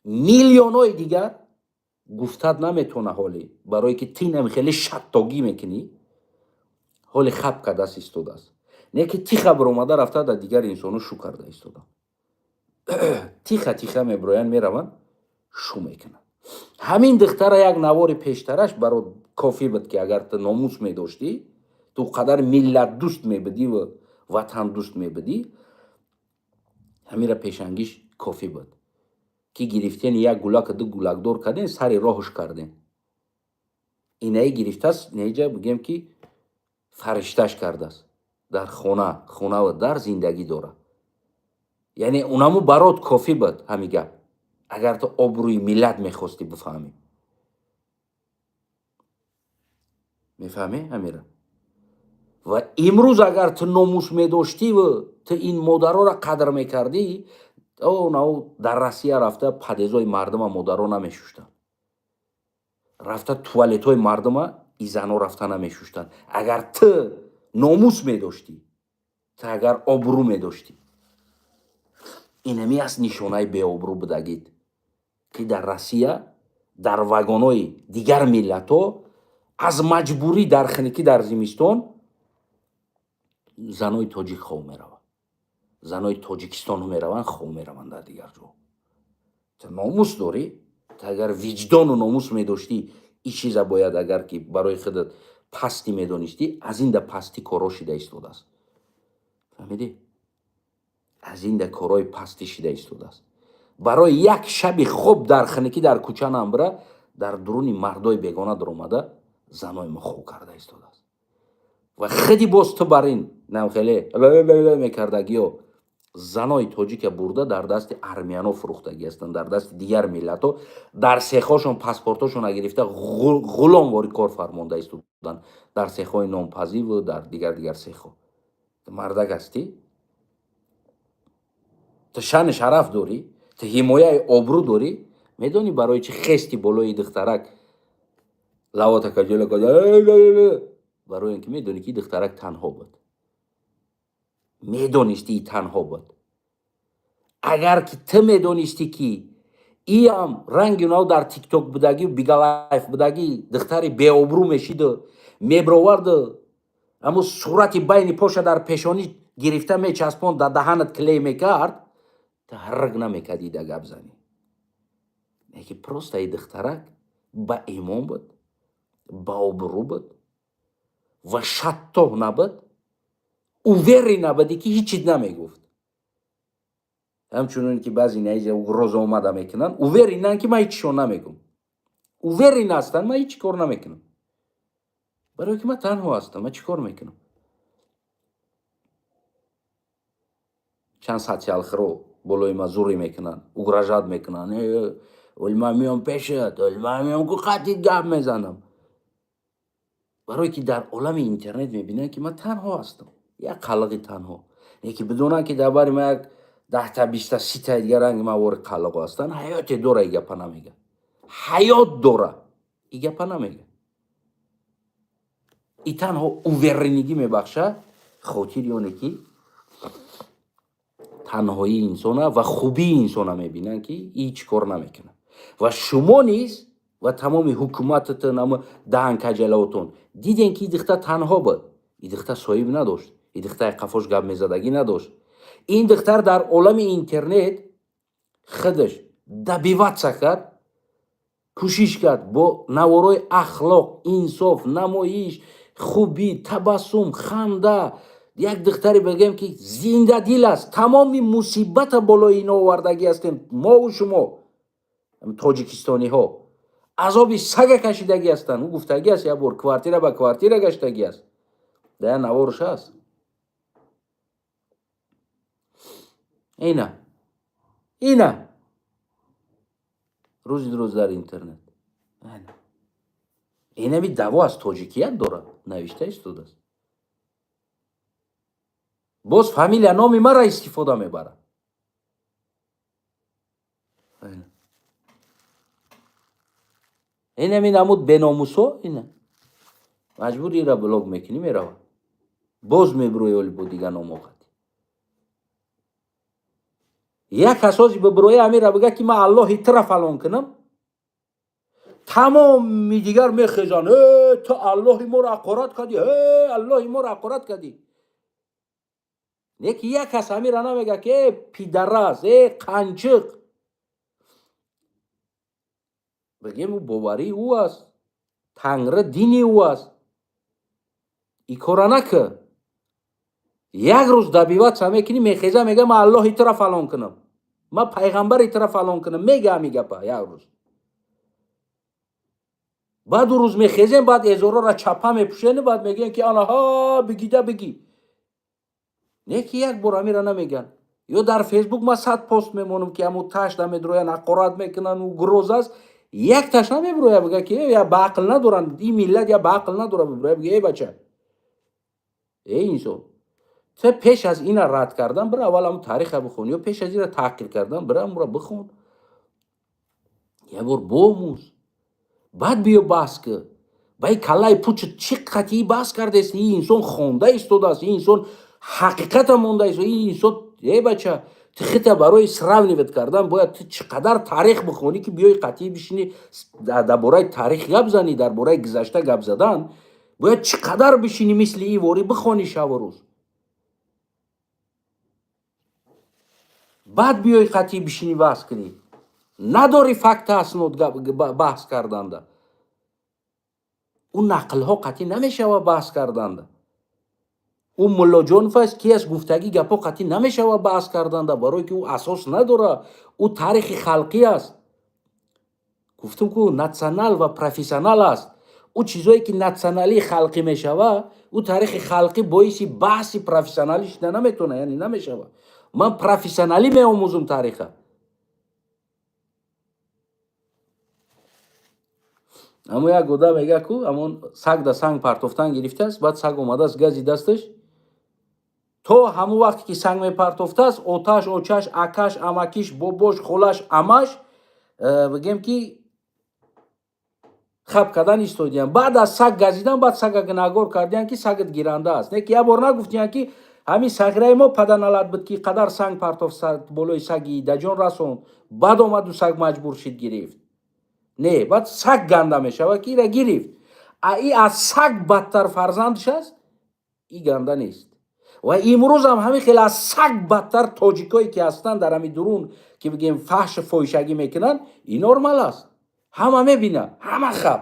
میلیون های دیگر گفتت نمیتونه حالی برای که تینم خیلی شتاگی میکنی حالی خب که دست ایستاده است نه که تی خبر اومده رفته در دیگر انسانو شو کرده ایستاده. тиха тиха меброянд, мераванд, шу мекунанд. ҳамин духтара як навори пештараш барот кофӣ буд, ки агар ту номус медоштӣ, ту қадар миллатдӯст мебудӣ ва ватандӯст мебудӣ, ҳамира пешангиш кофӣ буд, ки гирифтен як гулаку ду гулакдор карден, сари роҳуш карден. инаи гирифтааст, неҷа бигем ки фаришташ кардааст. дар хона ва дар зиндагӣ дора. яъне унаму барот кофӣ буд ҳами гап, агар ту обрӯи миллат мехостӣ бифаҳмӣ. мефаҳмӣ ҳамира? ва имрӯз агар ту номус медоштиву ту ин модароро қадр мекардӣ, дар Россия рафта падезои мардума модаро намешуштанд, рафта туалетҳои мардума и занҳо рафта намешуштанд. агар ту номус медоштӣ, ту агар обрӯ медоштӣ, инами аст нишонаи беобрӯ будагит, ки дар Россия дар вагонои дигар миллатҳо аз маҷбурӣ дар хиники дар зимистон занои тоҷик хов мераванд, занои тоҷикистон мераванд, хов мераванд дар дигар ҷо. ту номус дорӣ, ту агар виҷдону номус медоштӣ, ин чиза бояд агар ки барои худат пастӣ медонистӣ, аз ин да пастӣ коро шида истодааст. фаҳмидӣ? аз ин да корои пастӣ шида истодааст. барои як шаби хоб дар хиники дар кӯча намбира, дар дуруни мардои бегона дуромада занои мо хов карда истодааст. ва хиди боз ту бар ин намхеле мекардагиҳо занои тоҷика бурда дар дасти армиянҳо фурӯхтагӣ ҳастанд, дар дасти дигар миллатҳо, дар сехҳошон паспортҳошонро гирифта ғуломвори кор фармонда истоданд, дар сехҳои нонпазиву дар дигар сехҳо. ту мардак ҳастӣ? ту шаъни шараф дорӣ? ту ҳимояи обрӯ дорӣ? медонӣ барои чӣ хести болои духтарак лавота каҷола када? барои ин ки медонӣ ки духтарак танҳо буд. медонистӣ танҳо буд. агар ки ту медонистӣ ки иам ранги нав дар тикток будагӣ, бигалайф будагӣ духтари беобрӯ мешиду, меброварду, аммо сурати байни поша дар пешонӣ гирифта мечаспонд, дар даҳанат клей мекард, ту ҳаррак намекардӣ да гап занӣ. неки просто и духтарак ба имон буд, ба обрӯ буд ва шаттоҳ набуд, увери набудӣ ки ҳеҷ чиз намегуфт. ҳамчунон ки баъзе наиҷа угрозаомада мекунанд, уверинанд ки ман ҳеҷ чизо намегӯм. уверин ҳастанд, ман ҳеҷ чӣ кор намекунам. барое ки ман танҳо ҳастам, ман чӣ кор мекунам? чанд социалхиро болои ман зурӣ мекунанд, угрожат мекунанд, оли ман меом пешат, оли ман меом ку қатит гап мезанам. барое ки дар олами интернет мебинанд ки ман танҳо ҳастам, як қалиқи танҳо. неки бидонанд ки дар бари ман як 10-20 дигар ранги мавори қалиқо ҳастанд, ҳаёте дора и гапа намега. ҳаёт дора и гапа намега. и танҳо уверенигӣ мебахша, хотири оне ки танҳоии инсона ва хубии инсона мебинанд ки ҳеҷ кор намекунад. ва шумо низ ва тамоми ҳукумататон, ама даҳанкаҷалаотон дидем ки духта танҳо буд. ин духта соҳиб надошт, ин духта қафош гап мезадагӣ надошт. ин духтар дар олами интернет худаш добиваться кард, кӯшиш кард бо наворои ахлоқ, инсоф, намоиш, хубӣ, табассум, ханда, як духтаре бигем ки зиндадил аст. тамоми мусибата болои ино овардагӣ ҳастем мову шумо тоҷикистониҳо. азоби сага кашидагӣ ҳастанд. ӯ гуфтагӣ аст як бор, квартира ба квартира гаштагӣ аст. да я наворш аст. ина рӯзи рӯз дар интернет инами даво аз тоҷикият дорад, навишта истодааст. боз фамилия номи мара истифода мебарад. инами намуд беномусо, ина маҷбур ира блог мекунӣ, меравад боз мебрӯи оли бо дигар номоқат. як асоси биброи амира бига ки ман аллоҳи тира фалон кунам, тамоми дигар мехезанд, ту аллоҳи моро ҳақорат кардӣ, аллоҳи моро ҳақорат кардӣ. یکی یک کس همین را نمیگه که پیدراز قنچق بگیم او باوری او است، تنگره دینی او است. ای کارا نکه یک روز دبیوت سمه کنی میخیزه میگه من الله ایترا فلان کنم، من پیغمبر ایترا فلان کنم، میگه یک روز. بعد او روز میخیزیم بعد ازورا را چپه میپوشینه بعد میگن که آنها بگیده بگی. نیکی یک بار همین را نمیگن. یا در فیسبوک ما 100 پست میمونم که همون تاش نمیدروی نقارت میکنن و گروز است، یک تاش نمیبروی بگه که یا به عقل ندارن این ملت، یا به عقل نداره ببروی بگه ای بچه ای انسان تو پیش از این رد کردن برای اول همون تاریخ بخون، یا پیش از این تحقیر کردن برای همون را بخون، یه بار بوموز بعد بیا بحث که بای کلای پوچ چی قطعی بحث کرده است، این انسان خونده ایستاده است، این انسان حقیقت مونده است، این انسان ای بچه تخیت برای سراو نوید کردن باید تو چقدر تاریخ بخونی که بیای قطعی بشینی در باره تاریخ گپ زنی، در باره گذشته گپ زدن باید چقدر بشینی مثل این واری بخونی شب و روز، بعد بیای قطعی بشینی بحث کنی. نداری فکت اسناد بحث کردن ده. اون نقل ها قطعی نمیشه و بحث کردن ده. اون ملا جان فاس کی از گفتگی گپا قطعی نمیشه و بحث کردن ده، برای که او اساس نداره، او تاریخ خلقی است. گفتم که ناتسانال و پروفسیونال است. او چیزایی که ناتسانالی خلقی میشوه او تاریخ خلقی باعث بحث پروفسیونالیش نمیتونه، یعنی نمیشوه. من پروفسیونالی میآموزم تاریخ. اما یک گوده میگه که همون سگ در سنگ پرتفتن گرفته است، بعد سگ اومده است گازی دستش، تو همون وقتی که سنگ میپرتفته است آتش آچش اکش امکیش باباش خولش امش بگیم که خب کردن ایستادیم، بعد از سگ گزیدن بعد سگ نگار کردن که سگت گیرنده است. نه که یه بار نگفتین که همین سگرای ما پدنالت بود که قدر سنگ پرتفت بالای سگی دجان رسون، بعد اومد و سگ مجبور شد گرفت. نه بعد سگ گنده میشه که را گرفت. ای از سگ بدتر فرزندش است، این گنده نیست. و امروز هم همین خیلی از سگ بدتر تاجیکایی که هستن در همین درون که بگیم فحش فایشگی میکنن، این نرمال است. همه میبینن، همه خب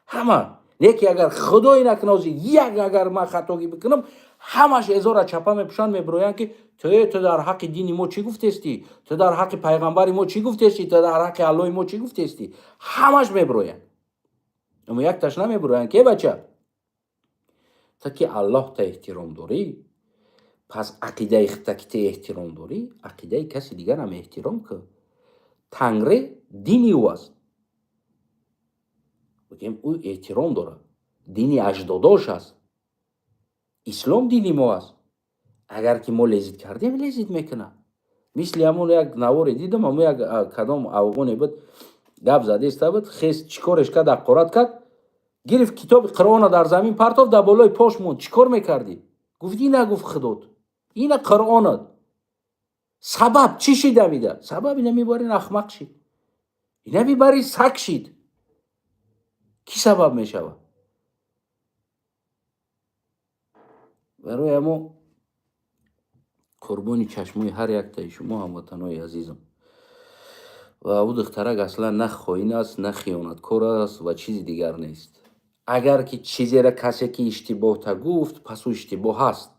همه یکی اگر خدای نکنازی یک اگر من خطاگی بکنم همش ازار چپا میپشن میبروین که تو در حق دین ما چی گفتستی، تو در حق پیغمبر ما چی گفتستی، تو در حق الله ما چی گفتستی، همش میبروین. اما یک تاش نمیبروین که بچه تا که الله تا احترام داری پس عقیده تا احترام داری عقیده کسی دیگر هم احترام که تنگره دینی او است، بگیم او احترام داره، دینی اجداداش است، اسلام دینی ما است. اگر که ما لذت کردیم لذت میکنه. مثل همون یک نواری دیدم، همون یک کدام افغانی بود گپ زده است بود خیست چیکارش کرد قرات کرد گرفت کتاب قرآن در زمین پرتاف در بالای پاش موند. چیکار میکردی؟ گفتی نگفت خدات این قرآن سبب چی شده میده؟ سبب اینه میبارین احمق شید، اینه میباری سک شید. کی سبب میشوه؟ برای ما قربانی چشمای هر یک تای شما هموطنای عزیزم. و او دخترک اصلا نه خائن است نه خیانتکار است و چیزی دیگر نیست. اگر که چیزی را کسی که اشتباه تا گفت پس او اشتباه هست.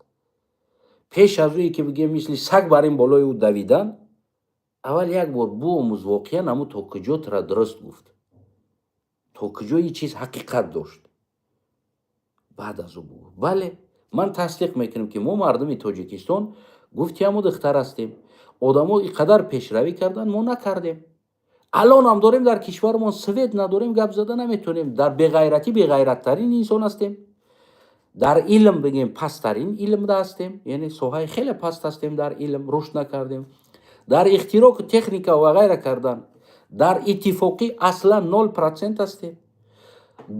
پیش از اویی که بگیم مثل سگ بریم بالای او دویدن، اول یک بار بوموز واقعا همون تا کجا را درست گفت، تا کجا این چیز حقیقت داشت، بعد از او بگو. بله من تصدیق میکنم که ما مردم تاجیکستان گفتی همون دختر هستیم، آدم ها اینقدر پیشروی کردن ما نکردیم. الان هم داریم در کشورمون سوید نداریم گپ زدن نمیتونیم، در بغیرتی بغیرت ترین انسان هستیم، در علم بگیم پست ترین علم هستیم، یعنی سوهای خیلی پست هستیم، در علم رشد نکردیم، در اختراع تکنیکا و غیره کردن در اتفاقی اصلا 0% هستیم.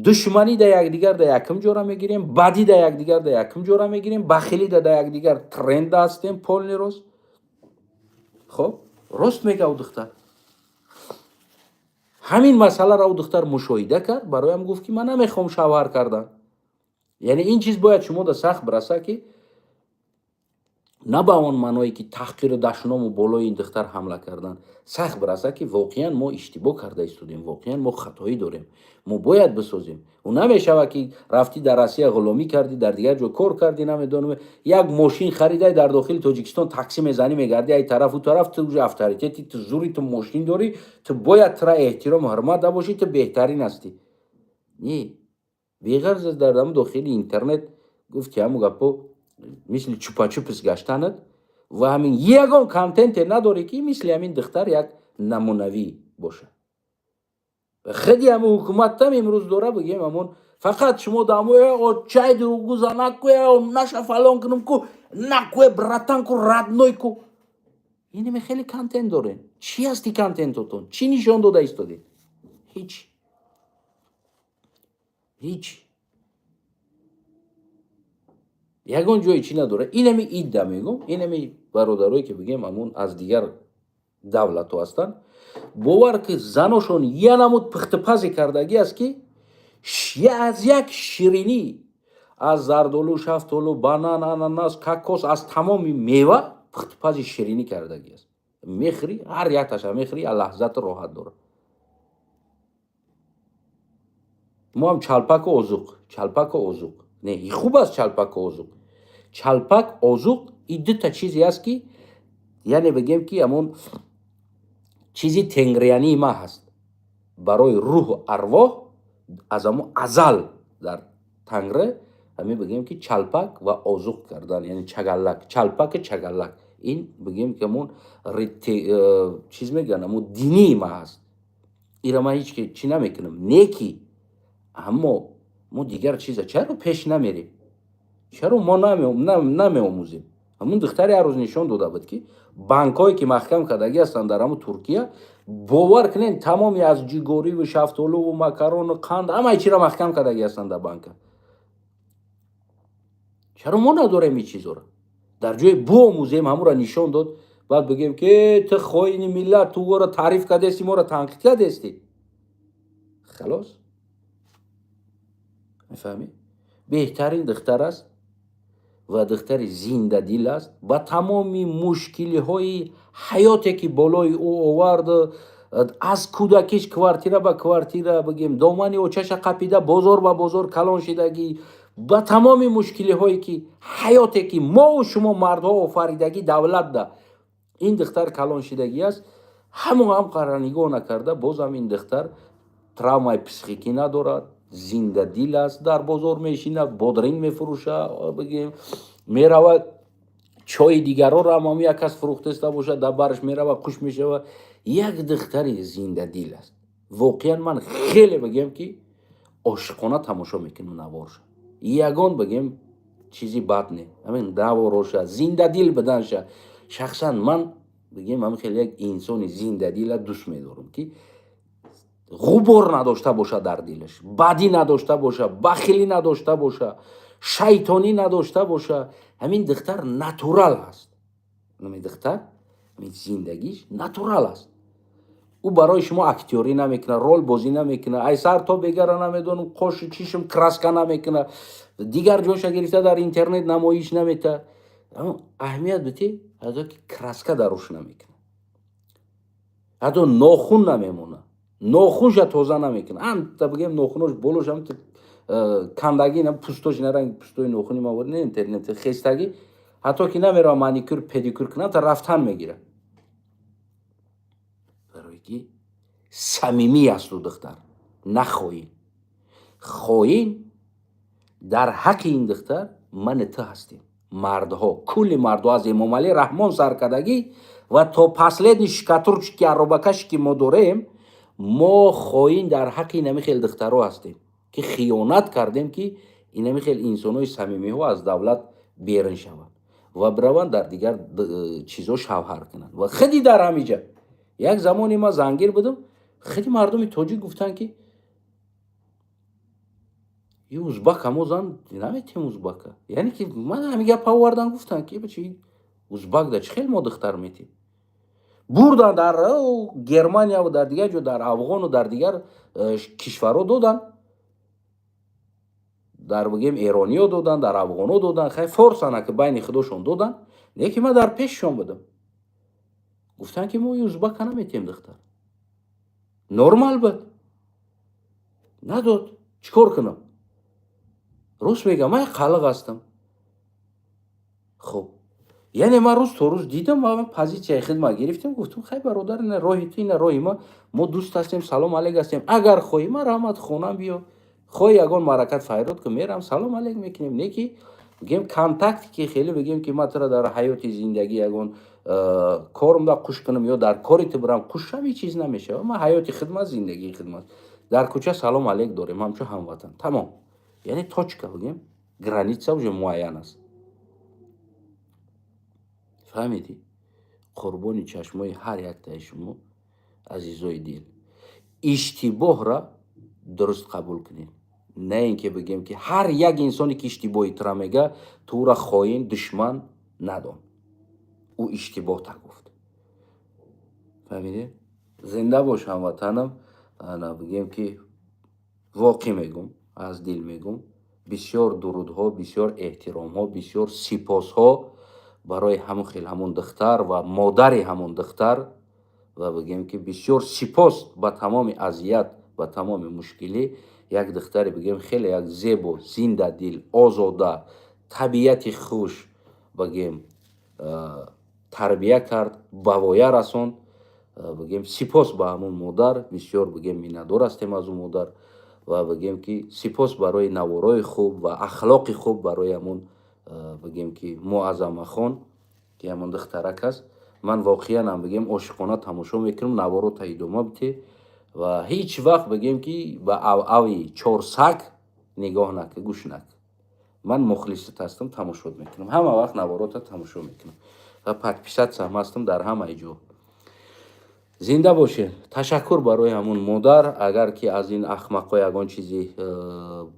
دشمنی در یکدیگر در یکم جورا میگیریم، بدی در یکدیگر در یکم جورا میگیریم، بخیلی در یکدیگر ترند هستیم پول نیروز. خب راست میگه او دختر. همین مسئله را او دختر مشاهده کرد، برایم گفت که من نمیخوام شوهر کردن. یعنی این چیز باید شما در سخت برسه که نه به اون معنایی که تحقیر دشنام و بالای این دختر حمله کردن. سخت برسه که واقعا ما اشتباه کرده استودیم، واقعا ما خطایی داریم، ما باید بسازیم. و نمیشه که رفتی در روسیه غلامی کردی، در دیگر جا کار کردی، نمیدونم یک ماشین خریدی در داخل تاجیکستان تاکسی میزنی میگردی ای طرف و طرف، تو افطاریتی، تو زوری، تو ماشین داری، تو باید ترا احترام و حرمت باشی، تو بهترین هستی. نه، بیغرض در داخل اینترنت گفت که همو گپا مثل چوپا چوپس گشتند و همین یگان کانتنت نداره که مثل همین دختر یک نمونوی باشه. خیلی همون حکومت هم امروز داره بگیم همون فقط شما دامو چای دروگو زنکوی نشه فلان کنم کو نکوی براتن کو ردنوی کو. اینه خیلی کانتنت داره. چی هستی کانتنتتون؟ چی نشان داده ایستادی؟ هیچ یگان جایی چی نداره. اینمی ایده میگم، اینمی برادرایی که بگیم همون از دیگر دولت ها هستن، باور که زناشون یه نمود پختپزی کردگی است که از یک شیرینی، از زردالو، شفتالو، بانان، اناناس، کاکوس، از تمام میوه پختپزی شیرینی کردگی است. میخری هر یک تاشا میخری لحظت راحت داره. ما هم چلپک و آذوق نه خوب است. چلپک و آذوق این دو تا چیزی است که یعنی بگیم که همون چیزی تنگریانی ما هست برای روح و ارواح از همون ازل در تنگره همین بگیم که چلپک و آذوق کردن، یعنی چگلک، چلپک چگلک. این بگیم که همون چیز میگن همون دینی ما هست. این را ما هیچ که چی نمیکنم نیکی، اما ما دیگر چیزا چرا پیش نمیریم؟ چرا ما نمی‌آموزیم؟ همون دختری هر روز نشان داده بود که بانکایی که محکم کردگی هستند در همون ترکیه، باور کنین تمامی از جیگوری و شفتالو و مکرون و قند همه چی را محکم کردگی هستند در بانک. چرا ما نداریم این چیزا را؟ در جای آموزیم همون را نشان داد، بعد بگیم که تو خاین ملت، تو را تعریف کرده استی، ما را تنقید کرده استی. خلاص میفهمی؟ بهترین دختر است و دختر زنده دل است. با تمامی مشکلی های حیاتی که بالای او آورد، از کودکیش کوارتیره به کوارتیره بگیم دامنی و چش قپیده، بازار به بازار کلان شدگی، با تمامی مشکلی هایی که حیاتی که ما و شما مردها آفریدگی دولت ده، این دختر کلان شدگی است. همون هم قرار نگاه نکرده، بازم این دختر تراومای پسیخیکی ندارد، زنده دل است، در بازار میشینه، بادرنگ میفروشه، بگیم میرود چای دیگران را هم یک کس فروخته باشه در برش میرود خوش میشه. یک دختری زنده دل است. واقعا من خیلی بگم که عاشقانه تماشا میکنم نوارش. یگان بگم چیزی بد نه، همین نواراش زنده دل بدنشه. شخصا من بگم من خیلی یک انسان زنده دل دوست میدارم که غبار نداشته باشه در دلش، بدی نداشته باشه، بخیلی نداشته باشه، شیطانی نداشته باشه. همین دختر ناتورال است. همین دختر همین زندگیش ناتورال است. او برای شما اکتیوری نمیکنه، رول بازی نمیکنه، ای سر تا بگره نمیدونم قش چیشم کراسکا نمیکنه، دیگر جوش گرفته در اینترنت نمایش نمیده. اما اهمیت بده حتی که کراسکا دروش نمیکنه، حتی ناخون نمیمونه، ناخونش توزه نمیکنه. هم تا بگیم ناخونش بولوش هم کندگی نم پوستوش نرنگ پوستوی ناخونی ما ورد نه اینترنت خستگی، حتی که نمیره مانیکور پدیکور کنه تا رفتن میگیره. برای که صمیمی است و دختر نه خاین. خاین در حق این دختر من تو هستیم. مردها، کل مردها از امام علی رحمان سرکدگی و تا پسلید شکترچ که عربکش که ما داریم، ما خاین در حق این همی دخترها هستیم که خیانت کردیم که این همی خیلی انسان های صمیمی ها از دولت بیرون شوند و بروند در دیگر چیزا شوهر کنند. و خیلی در همیجا یک زمانی ما زنگیر بودم، خیلی مردمی تاجیک گفتن که یه ازبک همو زن نمیتیم ازبکه، یعنی که من همیگه پاوردن گفتن که بچه ازبک ده چه خیلی ما دختر میتیم بردن در گرمانیا و در دیگر جو در افغان و در دیگر کشورها دادن، در بگیم ایرانی ها دادن، در افغان ها دادن، خیلی فارسانه که بین خودشون دادن. не ки ман дар пешшон будам. гуфтанд ки мо узбака наметем духтар. нормал буд. надод. чикор кунам? рост мегам, ман қалиқ ҳастам. хуб, яъне ман рӯз то рӯз дидам, ман позитсияи хидмат гирифтам, гуфтам хай бародар, ина роҳи ту, ина роҳи мо дуст ҳастем, салом алейк ҳастем. агар хоҳӣ ман раҳмат хонам биё, хоҳӣ ягон маъракат файрод кун, мерам салом алейк мекунем. не ки бигем контакте ки хеле бигем ки ман туро дар ҳаёти зиндагӣ ягон корумда қуш кунам ё дар кори ту бирам қушам, ин чиз намешавад. ман ҳаёти хидмат, зиндагии хидмат. дар кӯча салом алейк дорем, ҳамчун ҳамватан. тамом. яъне точка бигем, граница уже муайян аст. фаҳмидӣ? қурбони чашмои ҳар яктаи шумо азизои дил, иштибоҳро дуруст қабул кунед. не ин ки бигем ки ҳар як инсоне ки иштибоҳи тура мега, ту ӯро хоин, душман надон. ӯ иштибоҳта гуфт. фаҳмидӣ? зинда бош ҳамватанам. ана бигем ки воқеъ мегум, аз дил мегум, бисёр дурудҳо, бисёр эҳтиромҳо, бисёр сипосҳо барои ҳамон хел ҳамон духтар ва модари ҳамон духтар, ва бигем ки бисёр сипос ба тамоми азият, ба тамоми мушкилӣ. як духтаре бигем хеле як зебо, зинда дил, озода, табиати хуш бигем тарбия кард, ба воя расонд. бигем сипос ба ҳамон модар, бисёр бигем миннатдор ҳастем аз ӯ модар, ва бигем ки сипос барои наворои хуб ва ахлоқи хуб барои ҳамон бигем ки муаззамахон ки ҳамон духтарак аст. ман воқеан ам бигем ошиқона тамошо мекунам, наворота идома бите ва ҳеҷ вақт бигем ки ба авави чорсак нигоҳ накӣ, гӯш накӣ. ман мухлисат ҳастам, тамошот мекунам, ҳама вақт наворота тамошо мекунам ва подписатсиям ҳастам дар ҳамаи ҷо. зинда бошед. ташаккур барои ҳамон модар. агар ки аз ин ахмақҳо ягон чизи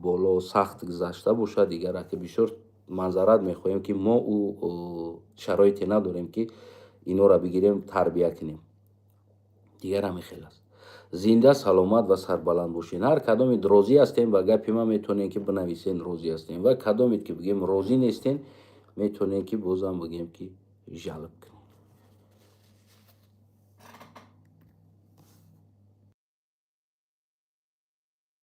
боло сахт гузашта бошад, дигар ки бисёр манзарат мехоҳем ки мо ӯ шароите надорем ки инора бигирем, тарбия кунем. дигар ҳамин хел аст. зинда, саломат ва сарбаланд бошед. ҳар кадомит розӣ ҳастем, ба гапи ман метавонем ки бинависен розӣ ҳастем, ва кадомит ки бигем розӣ нестем, метавонем ки бозам бигем ки ҷалб кунем.